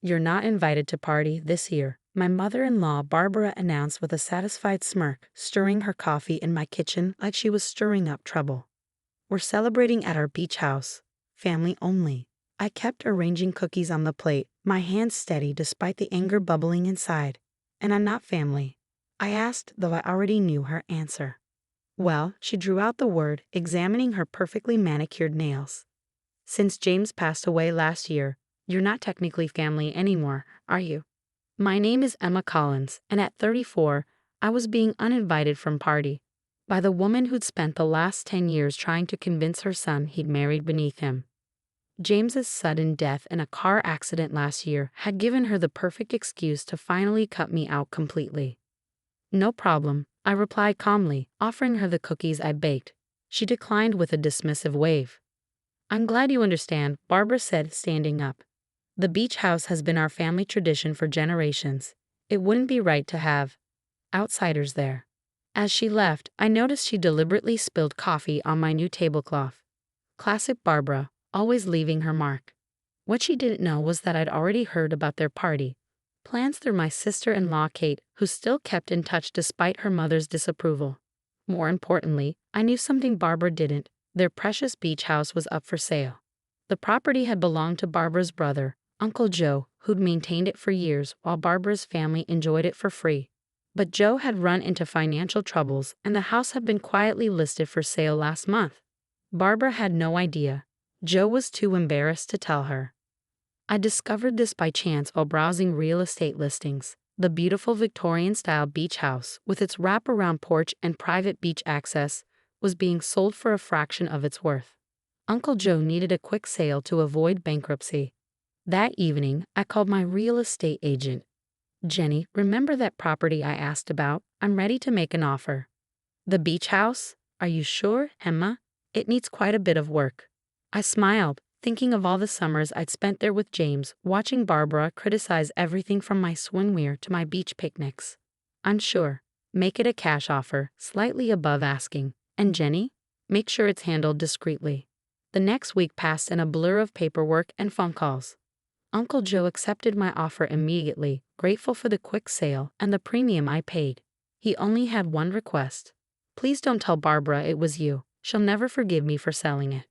"You're not invited to party this year," my mother-in-law Barbara announced with a satisfied smirk, stirring her coffee in my kitchen like she was stirring up trouble. "We're celebrating at our beach house. Family only." I kept arranging cookies on the plate, my hands steady despite the anger bubbling inside. "And I'm not family?" I asked, though I already knew her answer. "Well," she drew out the word, examining her perfectly manicured nails. "Since James passed away last year, you're not technically family anymore, are you? My name is Emma Collins, and at 34, I was being uninvited from party by the woman who'd spent the last 10 years trying to convince her son he'd married beneath him. James's sudden death in a car accident last year had given her the perfect excuse to finally cut me out completely." "No problem," I replied calmly, offering her the cookies I baked. She declined with a dismissive wave. "I'm glad you understand," Barbara said, standing up. "The beach house has been our family tradition for generations. It wouldn't be right to have outsiders there." As she left, I noticed she deliberately spilled coffee on my new tablecloth. Classic Barbara, always leaving her mark. What she didn't know was that I'd already heard about their party plans through my sister-in-law Kate, who still kept in touch despite her mother's disapproval. More importantly, I knew something Barbara didn't. Their precious beach house was up for sale. The property had belonged to Barbara's brother, Uncle Joe, who'd maintained it for years while Barbara's family enjoyed it for free. But Joe had run into financial troubles and the house had been quietly listed for sale last month. Barbara had no idea. Joe was too embarrassed to tell her. I discovered this by chance while browsing real estate listings. The beautiful Victorian-style beach house, with its wraparound porch and private beach access, was being sold for a fraction of its worth. Uncle Joe needed a quick sale to avoid bankruptcy. That evening, I called my real estate agent. "Jenny, remember that property I asked about? I'm ready to make an offer." "The beach house? Are you sure, Emma? It needs quite a bit of work." I smiled, thinking of all the summers I'd spent there with James, watching Barbara criticize everything from my swimwear to my beach picnics. "I'm sure. Make it a cash offer, slightly above asking. And Jenny? Make sure it's handled discreetly." The next week passed in a blur of paperwork and phone calls. Uncle Joe accepted my offer immediately, grateful for the quick sale and the premium I paid. He only had one request. "Please don't tell Barbara it was you. She'll never forgive me for selling it."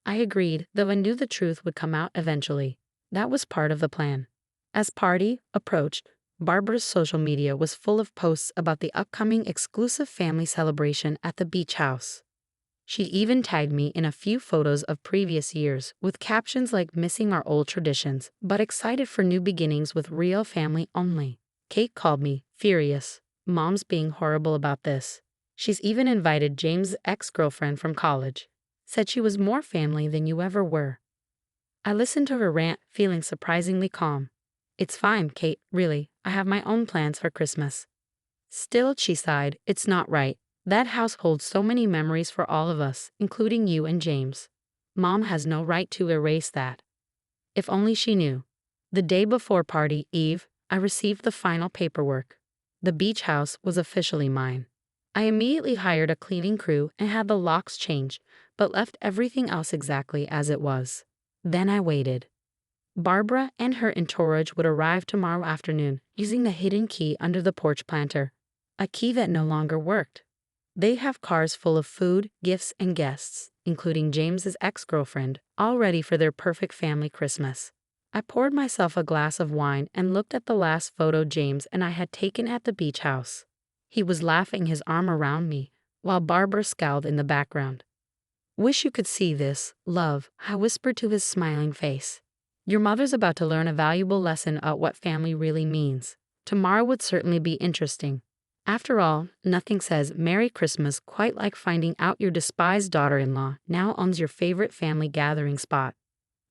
I agreed, though I knew the truth would come out eventually. That was part of the plan. As party approached, Barbara's social media was full of posts about the upcoming exclusive family celebration at the beach house. She even tagged me in a few photos of previous years, with captions like "missing our old traditions, but excited for new beginnings with real family only." Kate called me, furious. "Mom's being horrible about this. She's even invited James' ex-girlfriend from college. Said she was more family than you ever were." I listened to her rant, feeling surprisingly calm. "It's fine, Kate, really. I have my own plans for Christmas." "Still," she sighed, "it's not right. That house holds so many memories for all of us, including you and James. Mom has no right to erase that." If only she knew. The day before party eve, I received the final paperwork. The beach house was officially mine. I immediately hired a cleaning crew and had the locks changed, but left everything else exactly as it was. Then I waited. Barbara and her entourage would arrive tomorrow afternoon using the hidden key under the porch planter, a key that no longer worked. They have cars full of food, gifts, and guests, including James's ex-girlfriend, all ready for their perfect family Christmas. I poured myself a glass of wine and looked at the last photo James and I had taken at the beach house. He was laughing his arm around me, while Barbara scowled in the background. "Wish you could see this, love," I whispered to his smiling face. "Your mother's about to learn a valuable lesson about what family really means. Tomorrow would certainly be interesting. After all, nothing says Merry Christmas quite like finding out your despised daughter-in-law now owns your favorite family gathering spot."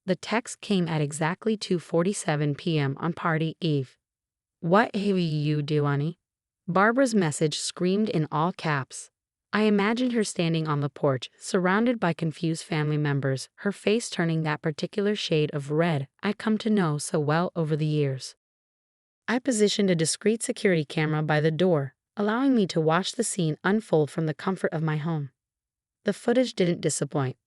The text came at exactly 2:47 p.m. on party eve. "What have you do, honey?" Barbara's message screamed in all caps. I imagined her standing on the porch, surrounded by confused family members, her face turning that particular shade of red I'd come to know so well over the years. I positioned a discreet security camera by the door, allowing me to watch the scene unfold from the comfort of my home. The footage didn't disappoint.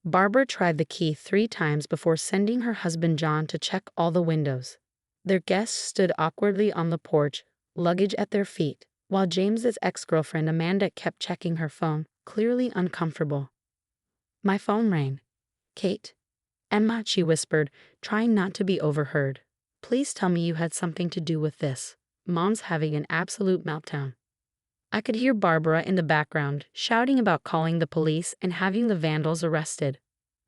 Barbara tried the key 3 times before sending her husband John to check all the windows. Their guests stood awkwardly on the porch, luggage at their feet, while James's ex-girlfriend Amanda kept checking her phone, clearly uncomfortable. My phone rang. "Kate." "Emma," she whispered, trying not to be overheard. "Please tell me you had something to do with this. Mom's having an absolute meltdown." I could hear Barbara in the background, shouting about calling the police and having the vandals arrested.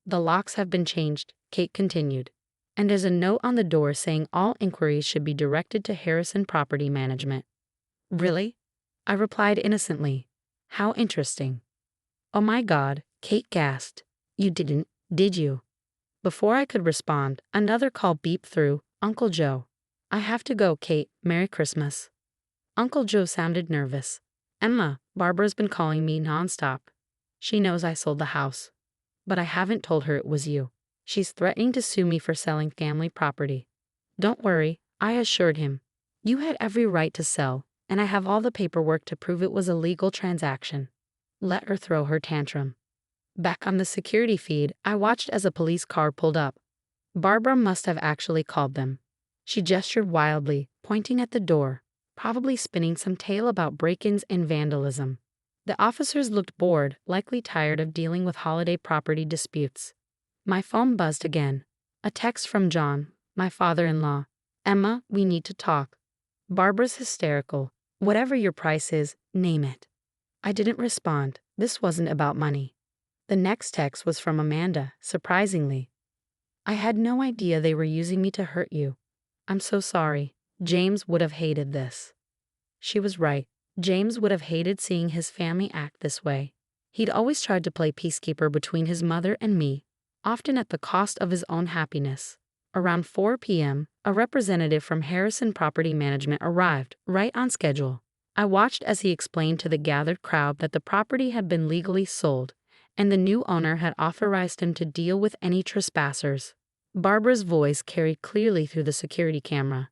"The locks have been changed," Kate continued. "And there's a note on the door saying all inquiries should be directed to Harrison Property Management." "Really?" I replied innocently. "How interesting." "Oh my God," Kate gasped. "You didn't, did you?" Before I could respond, another call beeped through. "Uncle Joe." "I have to go, Kate. Merry Christmas." Uncle Joe sounded nervous. "Emma, Barbara's been calling me nonstop. She knows I sold the house. But I haven't told her it was you. She's threatening to sue me for selling family property." "Don't worry," I assured him. "You had every right to sell, and I have all the paperwork to prove it was a legal transaction. Let her throw her tantrum." Back on the security feed, I watched as a police car pulled up. Barbara must have actually called them. She gestured wildly, pointing at the door, probably spinning some tale about break-ins and vandalism. The officers looked bored, likely tired of dealing with holiday property disputes. My phone buzzed again. A text from John, my father-in-law. "Emma, we need to talk." Barbara's hysterical. "Whatever your price is, name it." I didn't respond. This wasn't about money. The next text was from Amanda, surprisingly. "I had no idea they were using me to hurt you. I'm so sorry. James would have hated this." She was right. James would have hated seeing his family act this way. He'd always tried to play peacekeeper between his mother and me, often at the cost of his own happiness. Around 4 p.m., a representative from Harrison Property Management arrived, right on schedule. I watched as he explained to the gathered crowd that the property had been legally sold, and the new owner had authorized him to deal with any trespassers. Barbara's voice carried clearly through the security camera.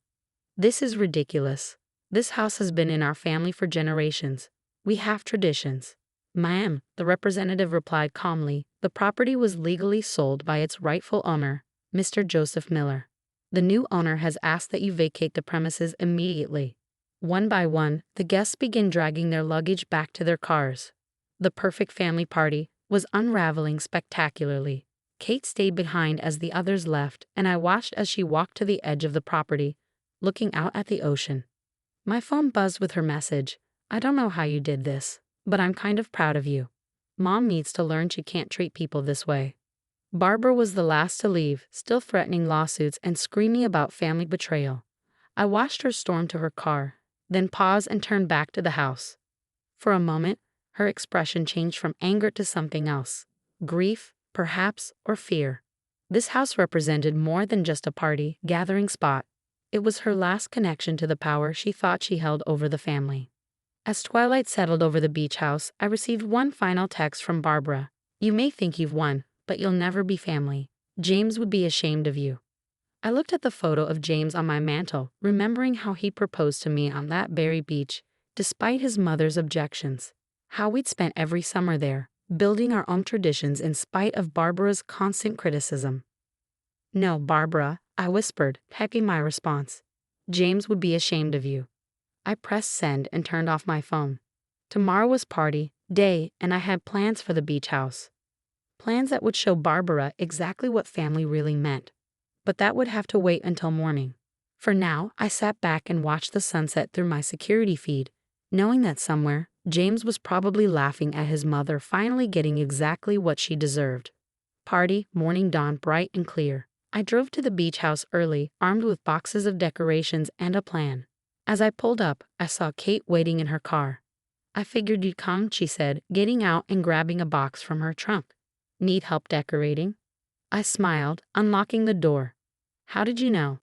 "This is ridiculous. This house has been in our family for generations. We have traditions." "Ma'am," the representative replied calmly, "the property was legally sold by its rightful owner, Mr. Joseph Miller. The new owner has asked that you vacate the premises immediately." One by one, the guests began dragging their luggage back to their cars. The perfect family party was unraveling spectacularly. Kate stayed behind as the others left, and I watched as she walked to the edge of the property, looking out at the ocean. My phone buzzed with her message. "I don't know how you did this, but I'm kind of proud of you. Mom needs to learn she can't treat people this way." Barbara was the last to leave, still threatening lawsuits and screaming about family betrayal. I watched her storm to her car, then pause and turn back to the house. For a moment, her expression changed from anger to something else. Grief, perhaps, or fear. This house represented more than just a party gathering spot. It was her last connection to the power she thought she held over the family. As twilight settled over the beach house, I received one final text from Barbara. "You may think you've won, but you'll never be family. James would be ashamed of you." I looked at the photo of James on my mantle, remembering how he proposed to me on that very beach, despite his mother's objections. How we'd spent every summer there, building our own traditions in spite of Barbara's constant criticism. "No, Barbara," I whispered, pecking my response. "James would be ashamed of you." I pressed send and turned off my phone. Tomorrow was party day, and I had plans for the beach house. Plans that would show Barbara exactly what family really meant. But that would have to wait until morning. For now, I sat back and watched the sunset through my security feed, knowing that somewhere, James was probably laughing at his mother finally getting exactly what she deserved. Party, morning dawned bright and clear. I drove to the beach house early, armed with boxes of decorations and a plan. As I pulled up, I saw Kate waiting in her car. "I figured you'd come," she said, getting out and grabbing a box from her trunk. "Need help decorating?" I smiled, unlocking the door. "How did you know?"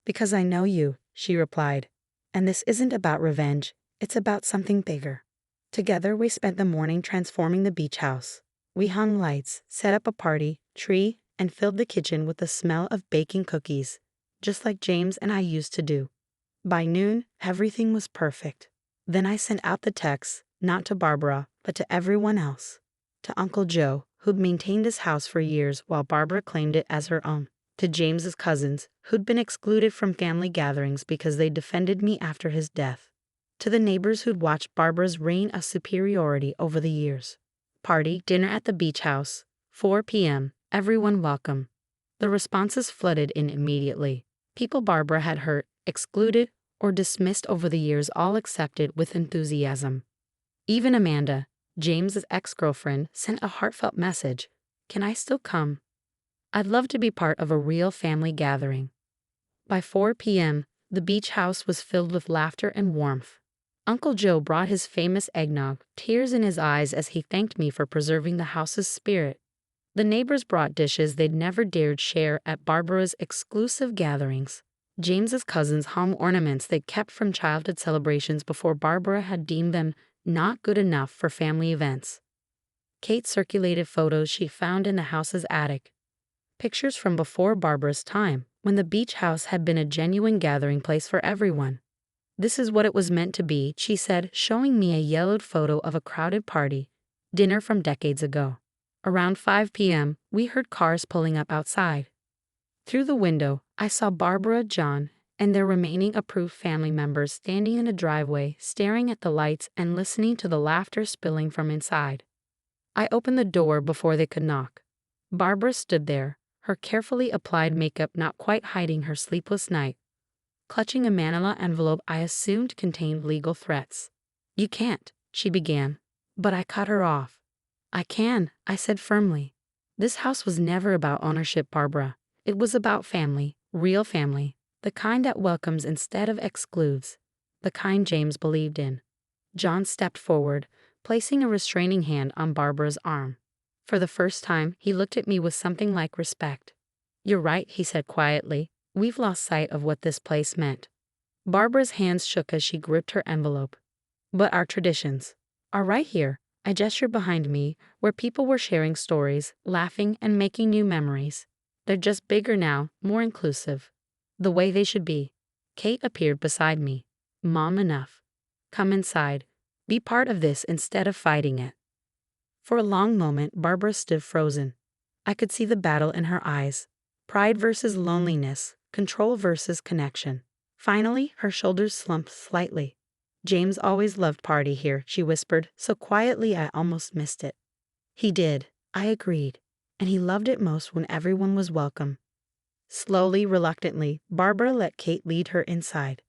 "Because I know you," she replied. "And this isn't about revenge, it's about something bigger." Together we spent the morning transforming the beach house. We hung lights, set up a party, tree, and filled the kitchen with the smell of baking cookies, just like James and I used to do. By noon, everything was perfect. Then I sent out the text, not to Barbara, but to everyone else. To Uncle Joe, who'd maintained his house for years while Barbara claimed it as her own. to James's cousins, who'd been excluded from family gatherings because they defended me after his death, to the neighbors who'd watched Barbara's reign of superiority over the years. Party, dinner at the beach house, 4 p.m., everyone welcome. The responses flooded in immediately. People Barbara had hurt, excluded, or dismissed over the years all accepted with enthusiasm. Even Amanda, James's ex-girlfriend, sent a heartfelt message. Can I still come? I'd love to be part of a real family gathering. By 4 p.m., the beach house was filled with laughter and warmth. Uncle Joe brought his famous eggnog, tears in his eyes as he thanked me for preserving the house's spirit. The neighbors brought dishes they'd never dared share at Barbara's exclusive gatherings. James's cousins hung ornaments they'd kept from childhood celebrations before Barbara had deemed them not good enough for family events. Kate circulated photos she found in the house's attic. Pictures from before Barbara's time, when the beach house had been a genuine gathering place for everyone. This is what it was meant to be, she said, showing me a yellowed photo of a crowded party, dinner from decades ago. Around 5 p.m., we heard cars pulling up outside. Through the window, I saw Barbara, John, and their remaining approved family members standing in a driveway, staring at the lights and listening to the laughter spilling from inside. I opened the door before they could knock. Barbara stood there, her carefully applied makeup not quite hiding her sleepless night, clutching a manila envelope I assumed contained legal threats. You can't, she began, but I cut her off. I can, I said firmly. This house was never about ownership, Barbara. It was about family, real family, the kind that welcomes instead of excludes, the kind James believed in. John stepped forward, placing a restraining hand on Barbara's arm. For the first time, he looked at me with something like respect. You're right, he said quietly. We've lost sight of what this place meant. Barbara's hands shook as she gripped her envelope. But our traditions are right here. I gestured behind me, where people were sharing stories, laughing, and making new memories. They're just bigger now, more inclusive. The way they should be. Kate appeared beside me. Mom, enough. Come inside. Be part of this instead of fighting it. For a long moment, Barbara stood frozen. I could see the battle in her eyes. Pride versus loneliness, control versus connection. Finally, her shoulders slumped slightly. James always loved party here, she whispered, so quietly I almost missed it. He did, I agreed, and he loved it most when everyone was welcome. Slowly, reluctantly, Barbara let Kate lead her inside.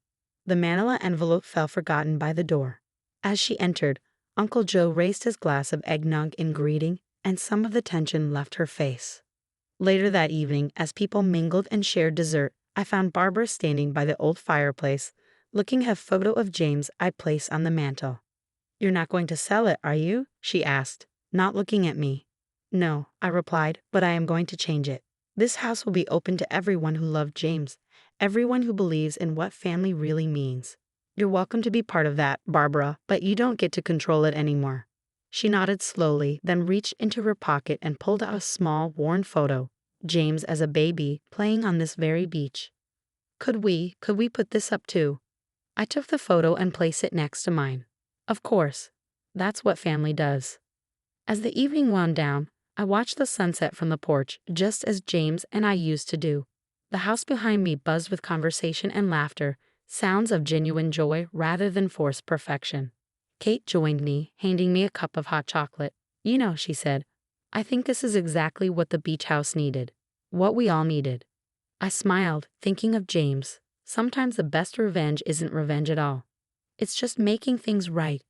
The manila envelope fell forgotten by the door. As she entered, Uncle Joe raised his glass of eggnog in greeting, and some of the tension left her face. Later that evening, as people mingled and shared dessert, I found Barbara standing by the old fireplace, looking at a photo of James I'd placed on the mantel. You're not going to sell it, are you? She asked, not looking at me. No, I replied, but I am going to change it. This house will be open to everyone who loved James, everyone who believes in what family really means. You're welcome to be part of that, Barbara, but you don't get to control it anymore. She nodded slowly, then reached into her pocket and pulled out a small, worn photo, James as a baby, playing on this very beach. Could we put this up too? I took the photo and placed it next to mine. Of course. That's what family does. As the evening wound down, I watched the sunset from the porch, just as James and I used to do. The house behind me buzzed with conversation and laughter, sounds of genuine joy rather than forced perfection. Kate joined me, handing me a cup of hot chocolate. You know, she said, I think this is exactly what the beach house needed. What we all needed. I smiled, thinking of James. Sometimes the best revenge isn't revenge at all. It's just making things right.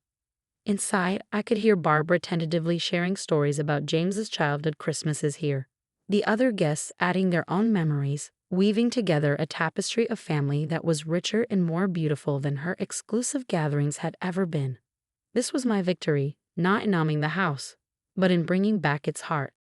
Inside, I could hear Barbara tentatively sharing stories about James's childhood Christmases here. The other guests adding their own memories, weaving together a tapestry of family that was richer and more beautiful than her exclusive gatherings had ever been. This was my victory, not in numbing the house, but in bringing back its heart.